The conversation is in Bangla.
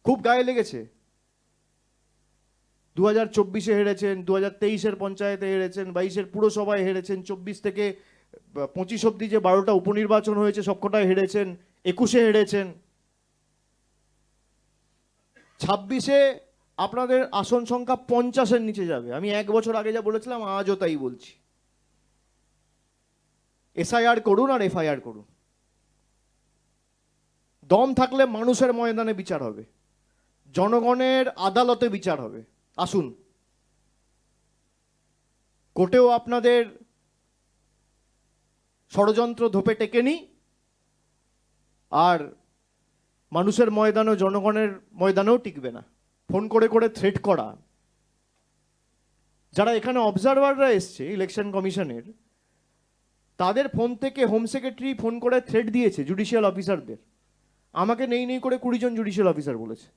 খুব গায়ে লেগেছে। 2024-এ হেরেছেন, 2023-এর পঞ্চায়েতে হেরেছেন, 22-এর পুরসভায় হেরেছেন, 24 থেকে 25 অব্দি যে 12টা উপনির্বাচন হয়েছে সবকটায় হেরেছেন, 21-এ হেরেছেন। 26-এ আপনাদের আসন সংখ্যা 50-এর নিচে যাবে। আমি 1 বছর আগে যা বলেছিলাম আজও তাই বলছি। এসআইআর করুন আর এফআইআর করুন। দম থাকলে মানুষের ময়দানে বিচার হবে, জনগণের আদালতে বিচার হবে। আসুন, কোর্টেও আপনাদের ষড়যন্ত্র ধোপে টেকেনি, আর মানুষের ময়দানেও, জনগণের ময়দানেও টিকবে না। ফোন করে করে থ্রেট করা, যারা এখানে অবজারভাররা এসছে ইলেকশন কমিশনের, তাদের ফোন থেকে হোম সেক্রেটারি ফোন করে থ্রেট দিয়েছে জুডিশিয়াল অফিসারদের। আমাকে নেই নেই করে 20 জন জুডিশিয়াল অফিসার বলেছে।